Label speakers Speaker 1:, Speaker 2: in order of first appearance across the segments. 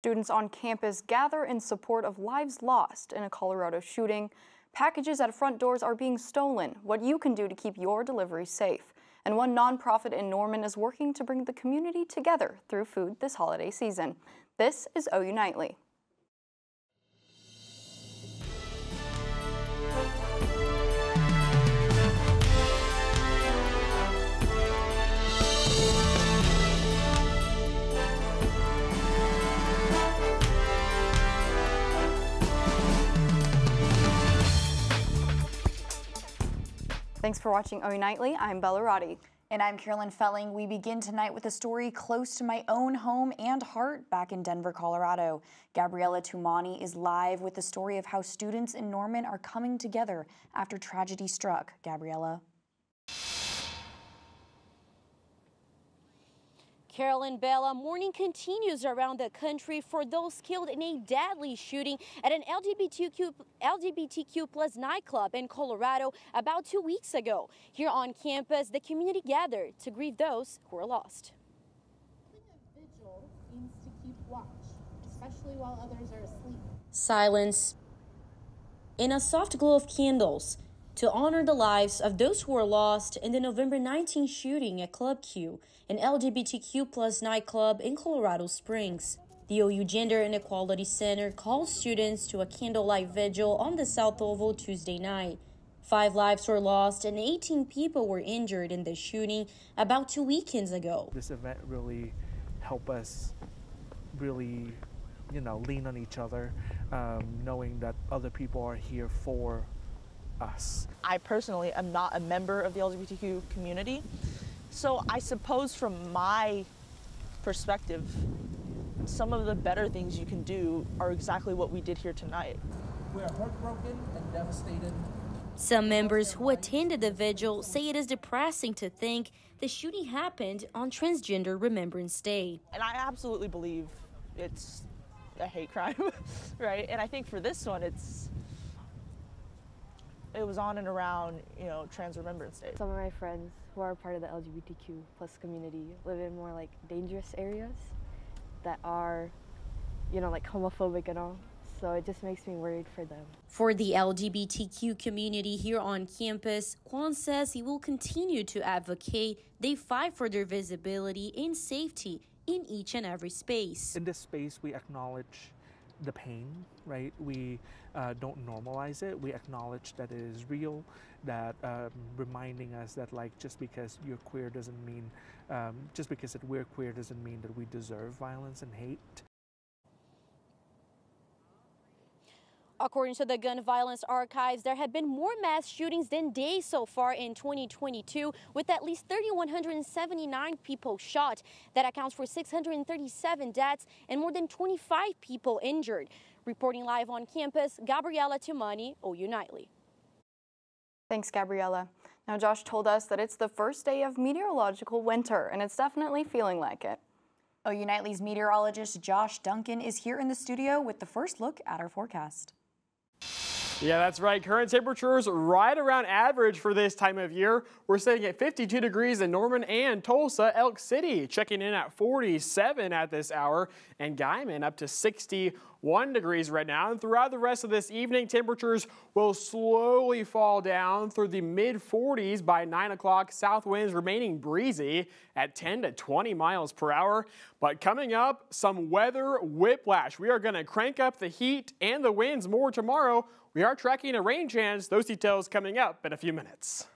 Speaker 1: Students on campus gather in support of lives lost in a Colorado shooting. Packages at front doors are being stolen. What you can do to keep your delivery safe. And one nonprofit in Norman is working to bring the community together through food this holiday season. This is OU Nightly. Thanks for watching OU Nightly. I'm Roddy.
Speaker 2: And I'm Carolynn Felling. We begin tonight with a story close to my own home and heart back in Denver, Colorado. Gabriela Tumani is live with the story of how students in Norman are coming together after tragedy struck. Gabriela.
Speaker 3: Carolynn, Bella, mourning continues around the country for those killed in a deadly shooting at an LGBTQ plus nightclub in Colorado about 2 weeks ago. Here on campus, the community gathered to grieve those who were lost.
Speaker 4: A vigil seems to keep watch, especially while others are asleep.
Speaker 3: Silence and a soft glow of candles to honor the lives of those who were lost in the November 19 shooting at Club Q, an LGBTQ plus nightclub in Colorado Springs. The OU Gender and Equality Center called students to a candlelight vigil on the South Oval Tuesday night. 5 lives were lost and 18 people were injured in the shooting about 2 weekends ago.
Speaker 5: This event really helped us lean on each other, knowing that other people are here for us.
Speaker 6: I personally am not a member of the LGBTQ community, so I suppose from my perspective, some of the better things you can do are exactly what we did here tonight.
Speaker 7: We are heartbroken and devastated.
Speaker 3: Some members who attended the vigil say it is depressing to think the shooting happened on Transgender Remembrance Day.
Speaker 6: And I absolutely believe it's a hate crime, right? And I think for this one, it was on and around, Trans Remembrance Day.
Speaker 8: Some of my friends who are part of the LGBTQ plus community live in more like dangerous areas that are, like homophobic and all. So it just makes me worried for them.
Speaker 3: For the LGBTQ community here on campus, Kwan says he will continue to advocate they fight for their visibility and safety in each and every space.
Speaker 5: In this space, we acknowledge the pain, right? We don't normalize it. We acknowledge that it is real, that reminding us that just because you're queer doesn't mean, just because we're queer doesn't mean that we deserve violence and hate.
Speaker 3: According to the Gun Violence Archives, there have been more mass shootings than days so far in 2022, with at least 3,179 people shot. That accounts for 637 deaths and more than 25 people injured. Reporting live on campus, Gabriela Tumani, OU Nightly.
Speaker 1: Thanks, Gabriela. Now, Josh told us that it's the first day of meteorological winter, and it's definitely feeling like it.
Speaker 2: OU Nightly's meteorologist Josh Duncan is here in the studio with the first look at our forecast.
Speaker 9: Yeah, that's right. Current temperatures right around average for this time of year. We're sitting at 52 degrees in Norman and Tulsa. Elk City checking in at 47 at this hour, and Guyman up to 61 degrees right now. And throughout the rest of this evening, temperatures will slowly fall down through the mid-40s by 9 o'clock. South winds remaining breezy at 10 to 20 miles per hour. But coming up, some weather whiplash. We are going to crank up the heat and the winds more tomorrow. We are tracking a rain chance. Those details coming up in a few minutes.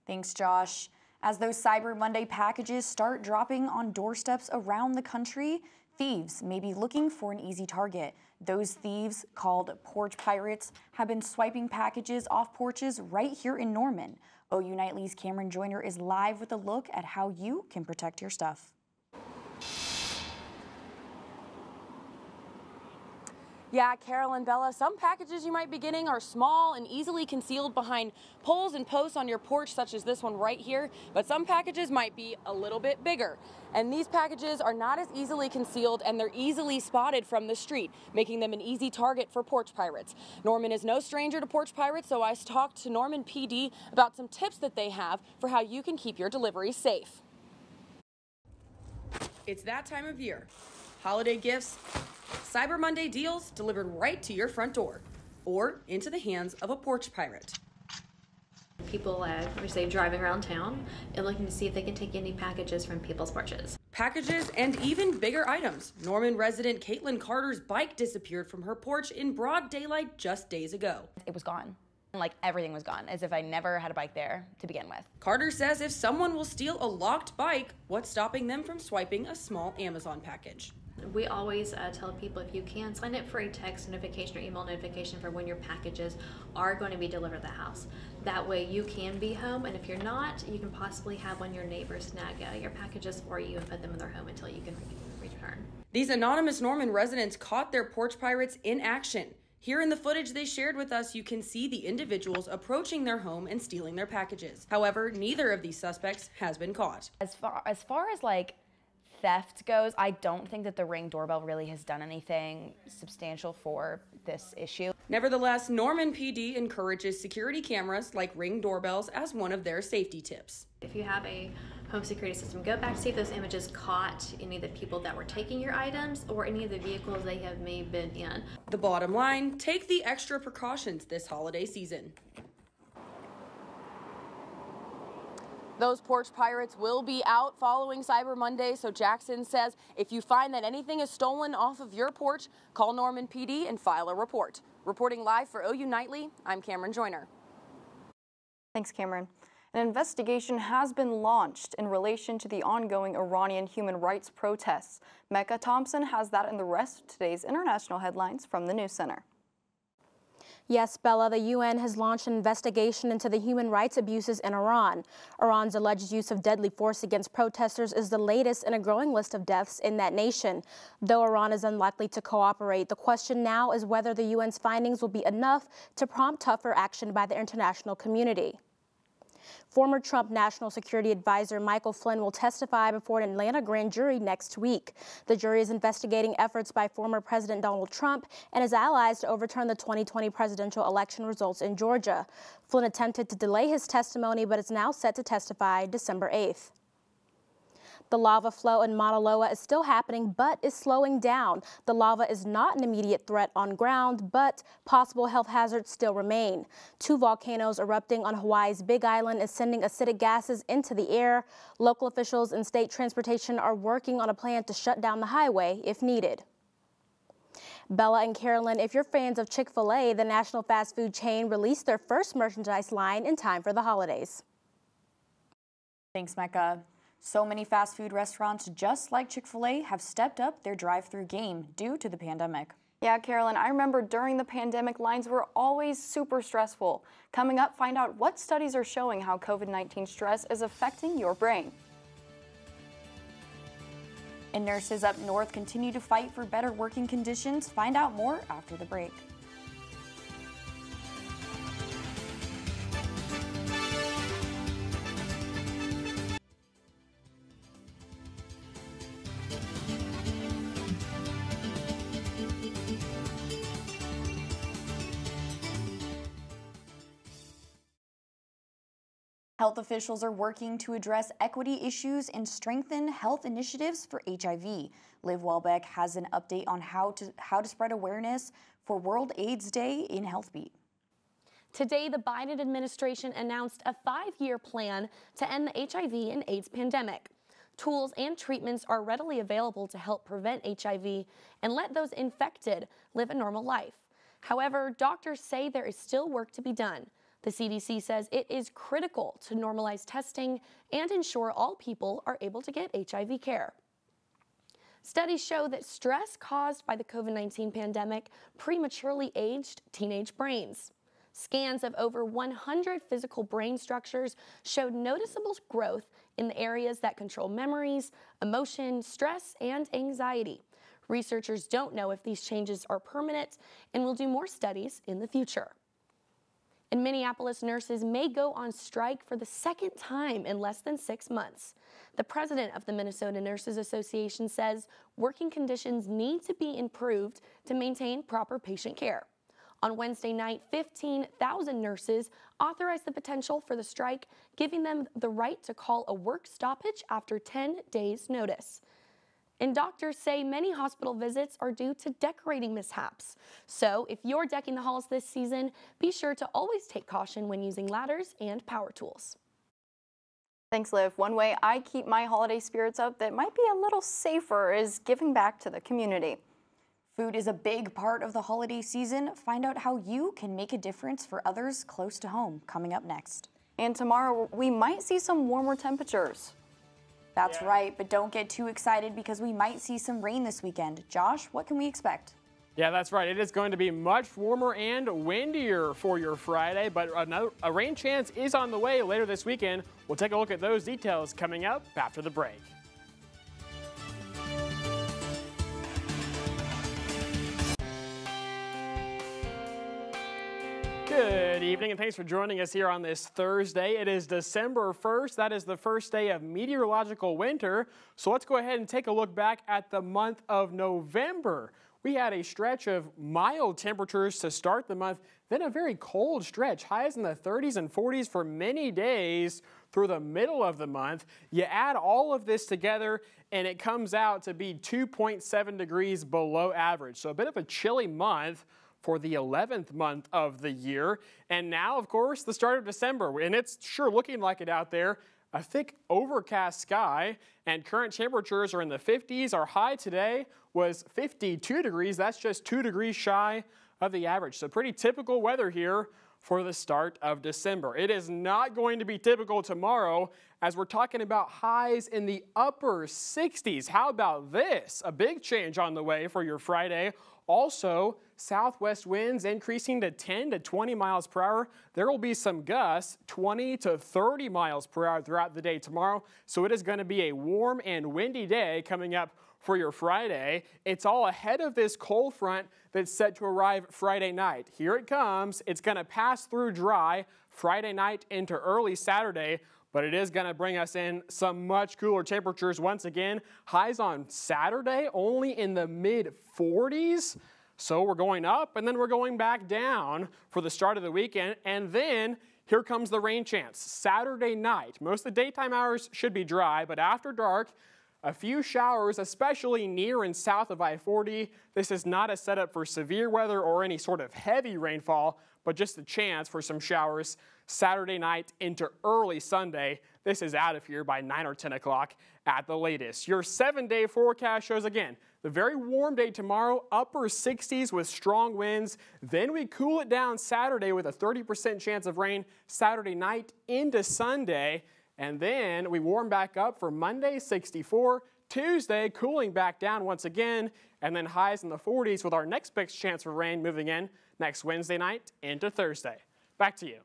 Speaker 2: Thanks, Josh. As those Cyber Monday packages start dropping on doorsteps around the country, thieves may be looking for an easy target. Those thieves, called porch pirates, have been swiping packages off porches right here in Norman. OU Nightly's Cameron Joyner is live with a look at how you can protect your stuff.
Speaker 3: Yeah, Carolynn, Bella, some packages you might be getting are small and easily concealed behind poles and posts on your porch, such as this one right here, but some packages might be a little bit bigger. And these packages are not as easily concealed, and they're easily spotted from the street, making them an easy target for porch pirates. Norman is no stranger to porch pirates, so I talked to Norman PD about some tips that they have for how you can keep your deliveries safe.
Speaker 10: It's that time of year. holiday gifts, Cyber Monday deals delivered right to your front door or into the hands of a porch pirate.
Speaker 11: People, we say, driving around town and looking to see if they can take any packages from people's porches.
Speaker 10: Packages and even bigger items. Norman resident Caitlin Carter's bike disappeared from her porch in broad daylight just days ago.
Speaker 2: It was gone. Like everything was gone, as if I never had a bike there to begin with.
Speaker 10: Carter says if someone will steal a locked bike, what's stopping them from swiping a small Amazon package?
Speaker 11: We always tell people, if you can, sign up for a text notification or email notification for when your packages are going to be delivered to the house. That way you can be home, and if you're not, you can possibly have one of your neighbors snag your packages for you and put them in their home until you can return.
Speaker 10: These anonymous Norman residents caught their porch pirates in action. Here in the footage they shared with us, you can see the individuals approaching their home and stealing their packages. However, neither of these suspects has been caught.
Speaker 2: As far as like theft goes, I don't think that the Ring doorbell really has done anything substantial for this issue.
Speaker 10: Nevertheless, Norman PD encourages security cameras like Ring doorbells as one of their safety tips.
Speaker 11: If you have a home security system, go back to see if those images caught any of the people that were taking your items or any of the vehicles they have may been in.
Speaker 10: The bottom line, take the extra precautions this holiday season. Those porch pirates will be out following Cyber Monday, so Jackson says if you find that anything is stolen off of your porch, call Norman PD and file a report. Reporting live for OU Nightly, I'm Cameron Joyner.
Speaker 1: Thanks, Cameron. An investigation has been launched in relation to the ongoing Iranian human rights protests. Mecca Thompson has that and the rest of today's international headlines from the News Center.
Speaker 12: Yes, Bella, the UN has launched an investigation into the human rights abuses in Iran. Iran's alleged use of deadly force against protesters is the latest in a growing list of deaths in that nation. Though Iran is unlikely to cooperate, the question now is whether the UN's findings will be enough to prompt tougher action by the international community. Former Trump National Security Advisor Michael Flynn will testify before an Atlanta grand jury next week. The jury is investigating efforts by former President Donald Trump and his allies to overturn the 2020 presidential election results in Georgia. Flynn attempted to delay his testimony, but is now set to testify December 8th. The lava flow in Mauna Loa is still happening, but is slowing down. The lava is not an immediate threat on ground, but possible health hazards still remain. 2 volcanoes erupting on Hawaii's Big Island is sending acidic gases into the air. Local officials and state transportation are working on a plan to shut down the highway if needed. Bella and Carolyn, if you're fans of Chick-fil-A, the national fast food chain released their first merchandise line in time for the holidays.
Speaker 2: Thanks, Mecca. So many fast food restaurants, just like Chick-fil-A, have stepped up their drive-through game due to the pandemic.
Speaker 1: Yeah, Carolyn, I remember during the pandemic, lines were always super stressful. Coming up, find out what studies are showing how COVID-19 stress is affecting your brain.
Speaker 2: And nurses up north continue to fight for better working conditions. Find out more after the break. Health officials are working to address equity issues and strengthen health initiatives for HIV. Liv Walbeck has an update on how to spread awareness for World AIDS Day in HealthBeat.
Speaker 13: Today, the Biden administration announced a 5-year plan to end the HIV and AIDS pandemic. Tools and treatments are readily available to help prevent HIV and let those infected live a normal life. However, doctors say there is still work to be done. The CDC says it is critical to normalize testing and ensure all people are able to get HIV care. Studies show that stress caused by the COVID-19 pandemic prematurely aged teenage brains. Scans of over 100 physical brain structures showed noticeable growth in the areas that control memories, emotion, stress, and anxiety. Researchers don't know if these changes are permanent and will do more studies in the future. And Minneapolis nurses may go on strike for the second time in less than 6 months. The president of the Minnesota Nurses Association says working conditions need to be improved to maintain proper patient care. On Wednesday night, 15,000 nurses authorized the potential for the strike, giving them the right to call a work stoppage after 10 days' notice. And doctors say many hospital visits are due to decorating mishaps. So if you're decking the halls this season, be sure to always take caution when using ladders and power tools.
Speaker 1: Thanks, Liv. One way I keep my holiday spirits up that might be a little safer is giving back to the community.
Speaker 2: Food is a big part of the holiday season. Find out how you can make a difference for others close to home, coming up next.
Speaker 1: And tomorrow, we might see some warmer temperatures.
Speaker 2: That's right, but don't get too excited because we might see some rain this weekend. Josh, what can we expect?
Speaker 9: Yeah, that's right. It is going to be much warmer and windier for your Friday, but a rain chance is on the way later this weekend. We'll take a look at those details coming up after the break. Good evening and thanks for joining us here on this Thursday. It is December 1st. That is the first day of meteorological winter. So let's go ahead and take a look back at the month of November. We had a stretch of mild temperatures to start the month, then a very cold stretch, highs in the 30s and 40s for many days through the middle of the month. You add all of this together and it comes out to be 2.7 degrees below average. So a bit of a chilly month for the 11th month of the year. And now, of course, the start of December, and it's sure looking like it out there. A thick overcast sky and current temperatures are in the 50s. Our high today was 52 degrees. That's just 2 degrees shy of the average. So pretty typical weather here for the start of December. It is not going to be typical tomorrow as we're talking about highs in the upper 60s. How about this? A big change on the way for your Friday. Also, southwest winds increasing to 10 to 20 miles per hour. There will be some gusts, 20 to 30 miles per hour throughout the day tomorrow. So it is going to be a warm and windy day coming up for your Friday. It's all ahead of this cold front that's set to arrive Friday night. Here it comes. It's going to pass through dry Friday night into early Saturday, but it is going to bring us in some much cooler temperatures once again. Highs on Saturday only in the mid-40s. So we're going up and then we're going back down for the start of the weekend. And then here comes the rain chance. Saturday night. Most of the daytime hours should be dry, but after dark, a few showers, especially near and south of I-40. This is not a setup for severe weather or any sort of heavy rainfall, but just a chance for some showers Saturday night into early Sunday. This is out of here by 9 or 10 o'clock at the latest. Your 7-day forecast shows again the very warm day tomorrow, upper 60s with strong winds. Then we cool it down Saturday with a 30% chance of rain Saturday night into Sunday. And then we warm back up for Monday, 64. Tuesday, cooling back down once again. And then highs in the 40s with our next big chance for rain moving in next Wednesday night into Thursday. Back to you.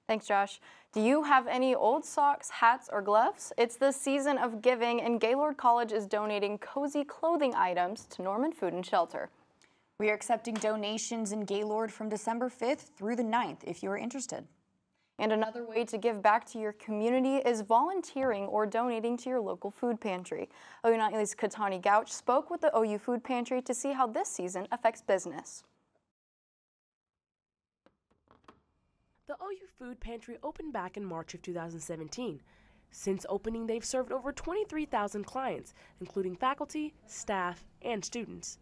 Speaker 1: Thanks, Josh. Do you have any old socks, hats, or gloves? It's the season of giving, and Gaylord College is donating cozy clothing items to Norman Food and Shelter.
Speaker 2: We are accepting donations in Gaylord from December 5th through the 9th if you are interested.
Speaker 1: And another way to give back to your community is volunteering or donating to your local food pantry. OU Nightly's Tumani Gouch spoke with the OU Food Pantry to see how this season affects business.
Speaker 14: The OU Food Pantry opened back in March of 2017. Since opening, they've served over 23,000 clients, including faculty, staff, and students.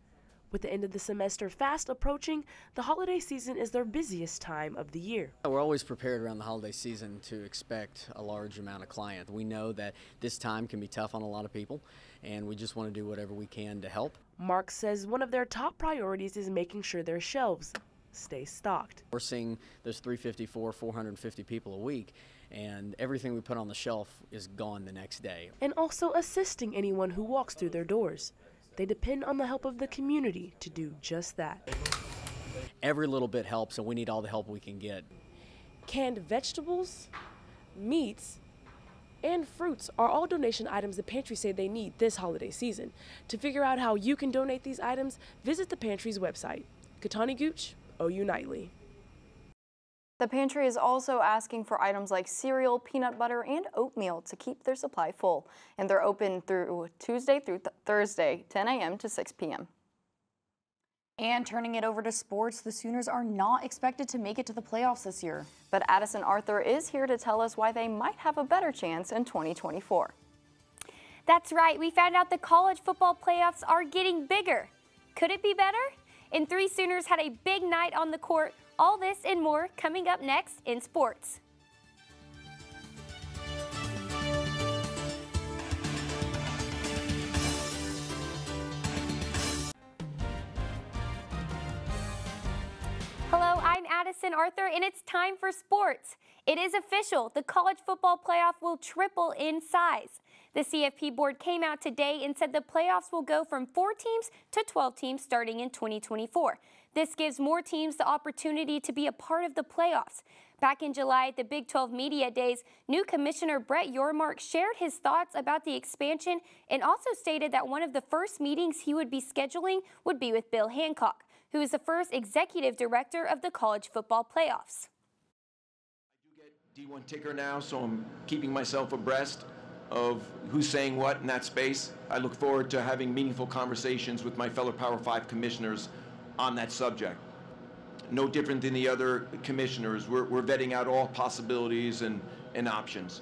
Speaker 14: With the end of the semester fast approaching, the holiday season is their busiest time of the year.
Speaker 15: We're always prepared around the holiday season to expect a large amount of clients. We know that this time can be tough on a lot of people, and we just want to do whatever we can to help.
Speaker 14: Mark says one of their top priorities is making sure their shelves stay stocked.
Speaker 15: We're seeing those 450 people a week, and everything we put on the shelf is gone the next day.
Speaker 14: And also assisting anyone who walks through their doors. They depend on the help of the community to do just that.
Speaker 15: Every little bit helps, and we need all the help we can get.
Speaker 14: Canned vegetables, meats, and fruits are all donation items the pantry say they need this holiday season. To figure out how you can donate these items, visit the pantry's website. Tumani Gouch, OU Nightly.
Speaker 1: The pantry is also asking for items like cereal, peanut butter, and oatmeal to keep their supply full. And they're open through Tuesday through Thursday, 10 a.m. to 6 p.m.
Speaker 2: And turning it over to sports, the Sooners are not expected to make it to the playoffs this year.
Speaker 1: But Addison Arthur is here to tell us why they might have a better chance in 2024.
Speaker 16: That's right, we found out the college football playoffs are getting bigger. Could it be better? And 3 Sooners had a big night on the court. All this and more coming up next in sports. Hello, I'm Addison Arthur, and it's time for sports. It is official, the college football playoff will triple in size. The CFP board came out today and said the playoffs will go from 4 teams to 12 teams starting in 2024. This gives more teams the opportunity to be a part of the playoffs. Back in July at the Big 12 Media Days, new Commissioner Brett Yormark shared his thoughts about the expansion and also stated that one of the first meetings he would be scheduling would be with Bill Hancock, who is the first executive director of the college football playoffs.
Speaker 17: I do get D1 ticker now, so I'm keeping myself abreast of who's saying what in that space. I look forward to having meaningful conversations with my fellow Power 5 commissioners on that subject. No different than the other commissioners. We're vetting out all possibilities and options.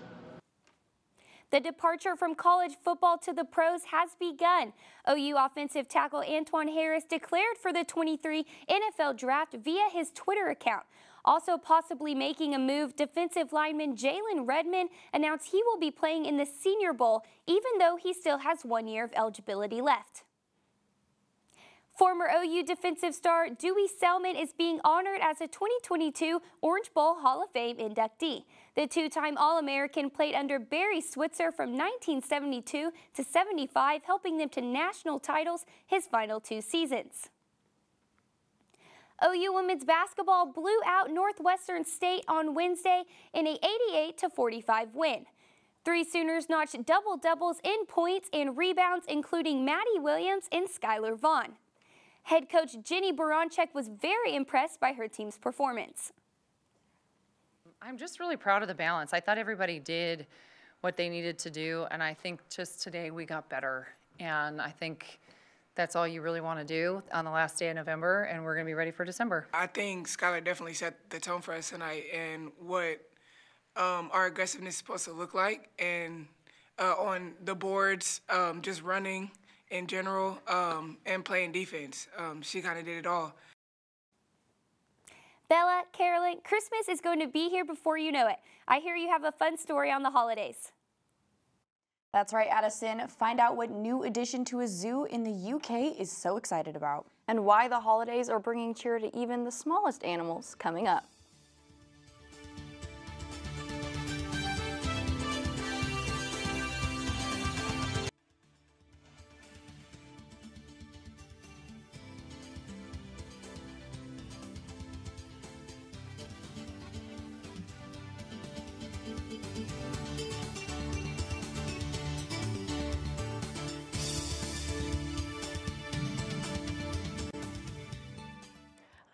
Speaker 16: The departure from college football to the pros has begun. OU offensive tackle Antoine Harris declared for the 23 NFL draft via his Twitter account. Also possibly making a move, defensive lineman Jalen Redmond announced he will be playing in the Senior Bowl, even though he still has 1 year of eligibility left. Former OU defensive star Dewey Selman is being honored as a 2022 Orange Bowl Hall of Fame inductee. The 2-time All-American played under Barry Switzer from 1972 to 75, helping them to national titles his final 2 seasons. OU women's basketball blew out Northwestern State on Wednesday in a 88-45 win. 3 Sooners notched double-doubles in points and rebounds, including Maddie Williams and Skylar Vaughn. Head coach Jenny Baranchek was very impressed by her team's performance.
Speaker 18: I'm just really proud of the balance. I thought everybody did what they needed to do, and I think just today we got better. And I think that's all you really want to do on the last day of November, and we're going to be ready for December.
Speaker 19: I think Skylar definitely set the tone for us tonight and what our aggressiveness is supposed to look like. And on the boards, just running in general, and playing defense. She kind of did it all.
Speaker 16: Bella, Carolyn, Christmas is going to be here before you know it. I hear you have a fun story on the holidays.
Speaker 2: That's right, Addison. Find out what new addition to a zoo in the UK is so excited about.
Speaker 1: And why the holidays are bringing cheer to even the smallest animals coming up.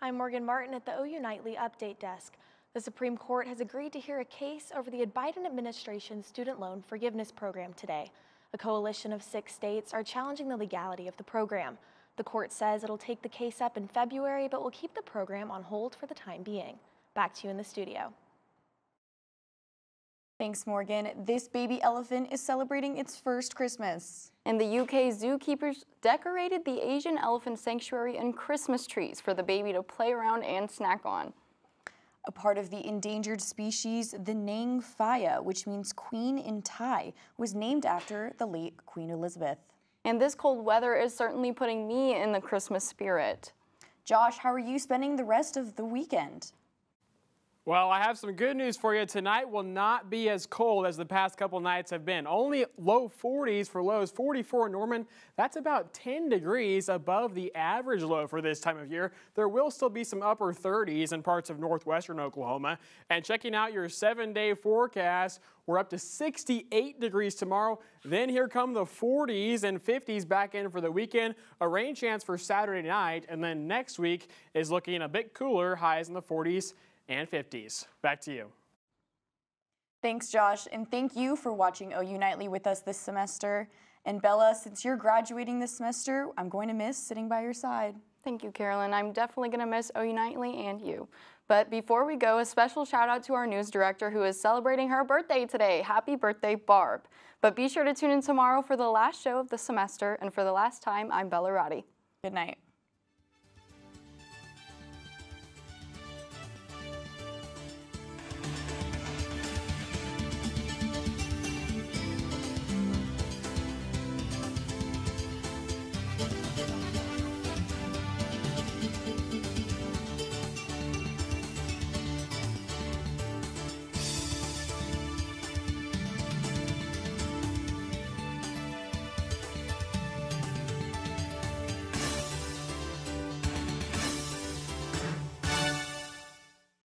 Speaker 20: I'm Morgan Martin at the OU Nightly Update Desk. The Supreme Court has agreed to hear a case over the Biden administration's student loan forgiveness program today. A coalition of 6 states are challenging the legality of the program. The court says it'll take the case up in February, but will keep the program on hold for the time being. Back to you in the studio.
Speaker 2: Thanks, Morgan. This baby elephant is celebrating its first Christmas.
Speaker 1: And the UK zookeepers decorated the Asian elephant sanctuary in Christmas trees for the baby to play around and snack on.
Speaker 2: A part of the endangered species, the Nang Phaya, which means queen in Thai, was named after the late Queen Elizabeth.
Speaker 1: And this cold weather is certainly putting me in the Christmas spirit.
Speaker 2: Josh, how are you spending the rest of the weekend?
Speaker 9: Well, I have some good news for you. Tonight will not be as cold as the past couple nights have been. Only low 40s for lows, 44 in Norman. That's about 10 degrees above the average low for this time of year. There will still be some upper 30s in parts of northwestern Oklahoma. And checking out your 7-day forecast, we're up to 68 degrees tomorrow. Then here come the 40s and 50s back in for the weekend. A rain chance for Saturday night. And then next week is looking a bit cooler, highs in the 40s and 50s. Back to you.
Speaker 2: Thanks, Josh, and thank you for watching OU Nightly with us this semester. And Bella, since you're graduating this semester, I'm going to miss sitting by your side.
Speaker 1: Thank you, Carolyn. I'm definitely going to miss OU Nightly and you. But before we go, a special shout out to our news director who is celebrating her birthday today. Happy birthday, Barb. But be sure to tune in tomorrow for the last show of the semester. And for the last time, I'm Bella Roddy.
Speaker 2: Good night.